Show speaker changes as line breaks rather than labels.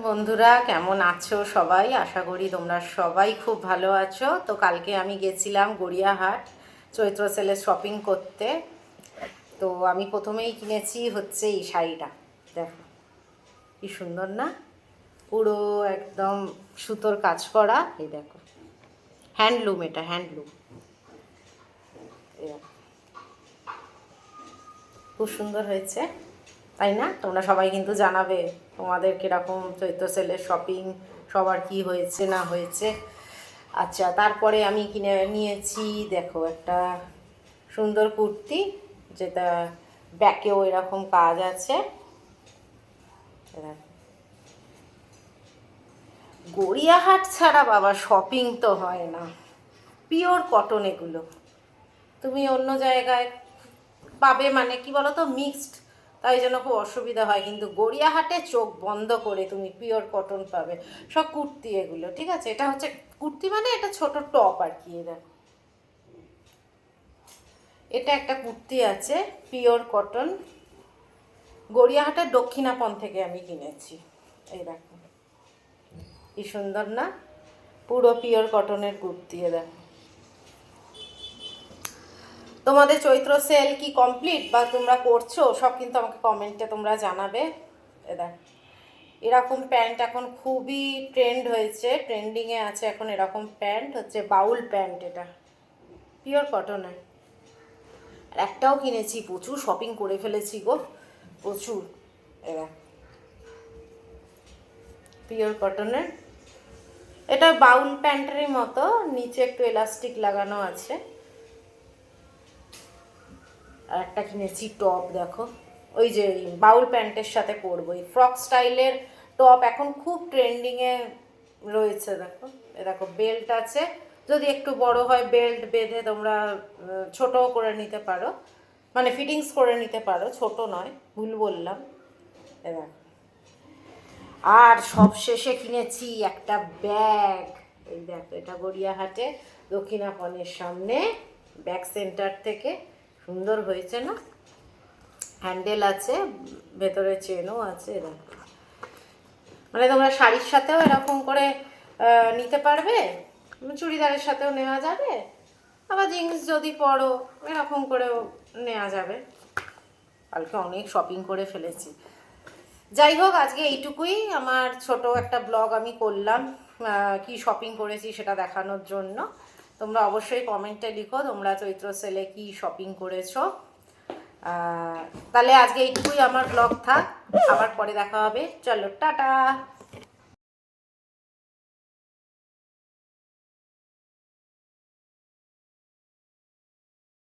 বন্ধুরা কেমন আছো সবাই? আশা করি তোমরা সবাই খুব ভালো আছো। তো কালকে আমি গেছিলাম গড়িয়াহাট চৈত্র সেলে শপিং করতে। তো আমি প্রথমেই কিনেছি হচ্ছে এই শাড়িটা। দেখো কি সুন্দর না, পুরো একদম সুতোর কাজ করা। এই দেখো, হ্যান্ডলুম, এটা হ্যান্ডলুম। খুব সুন্দর হয়েছে, তাই না? তোমরা সবাই কিন্তু জানাবে তোমাদের কীরকম চৈত্র সেলের শপিং, সবার কি হয়েছে না হয়েছে। আচ্ছা, তারপরে আমি কিনে নিয়েছি দেখো একটা সুন্দর কুর্তি, যেটা ব্যাকেও এরকম কাজ আছে। গড়িয়াহাট ছাড়া বাবা শপিং তো হয় না। পিওর কটন এগুলো তুমি অন্য জায়গায় পাবে, মানে কি বলো তো, মিক্সড, তাই জন্য খুব অসুবিধা হয়। কিন্তু গড়িয়াহাটে চোখ বন্ধ করে তুমি পিওর কটন পাবে। সব কুর্তি এগুলো, ঠিক আছে? এটা হচ্ছে কুর্তি, মানে এটা ছোট টপ আর কি। এটা একটা কুর্তি আছে পিওর কটন, গড়িয়াহাটের দক্ষিণাপন থেকে আমি কিনেছি। এই দেখো কি সুন্দর না, পুরো পিওর কটনের কুর্তি। দেখো, তোমাদের চৈত্র সেল কি কমপ্লিট বা তোমরা করছো সব কিন্তু আমাকে কমেন্টে তোমরা জানাবে। দেখ, এরকম প্যান্ট এখন খুবই ট্রেন্ড হয়েছে, ট্রেন্ডিংয়ে আছে এখন। এরকম প্যান্ট হচ্ছে বাউল প্যান্ট, এটা পিওর কটনের। আর একটাও কিনেছি, প্রচুর শপিং করে ফেলেছি গো, প্রচুর। এরা পিওর কটনের, এটা বাউল প্যান্টেরই মতো, নিচে একটু এলাস্টিক লাগানো আছে। আর একটা কিনেছি টপ, দেখো ওই যে বাউল প্যান্টের সাথে পরবো, এই ফ্রক স্টাইলের টপ এখন খুব ট্রেন্ডিংয়ে রয়েছে। দেখো, এ দেখো বেল্ট আছে, যদি একটু বড় হয় বেল্ট বেঁধে তোমরা ছোটও করে নিতে পারো, মানে ফিটিংস করে নিতে পারো, ছোট নয়, ভুল বললাম। এ দেখো, আর সব শেষে কিনেছি একটা ব্যাগ। এই দেখো, এটা গড়িয়াহাটে দক্ষিণাপনের সামনে ব্যাগ সেন্টার থেকে, সুন্দর হয়েছে না? হ্যান্ডেল আছে, ভেতরে চেনও আছে। এরকম, মানে তোমরা শাড়ির সাথেও এরকম করে নিতে পারবে, চুড়িদারের সাথেও নেওয়া যাবে, আবার জিন্স যদি পরো এরকম করেও নেওয়া যাবে। কালকে অনেক শপিং করে ফেলেছি। যাই হোক, আজকে এইটুকুই, আমার ছোট একটা ব্লগ আমি করলাম কি শপিং করেছি সেটা দেখানোর জন্য। তোমরা অবশ্যই কমেন্টে লিখো তোমরা চৈত্র সেলে কি শপিং করেছো। তাহলে আজকে এইটুকুই আমার ব্লগ থাক, আবার পরে দেখা হবে। চলো, টাটা।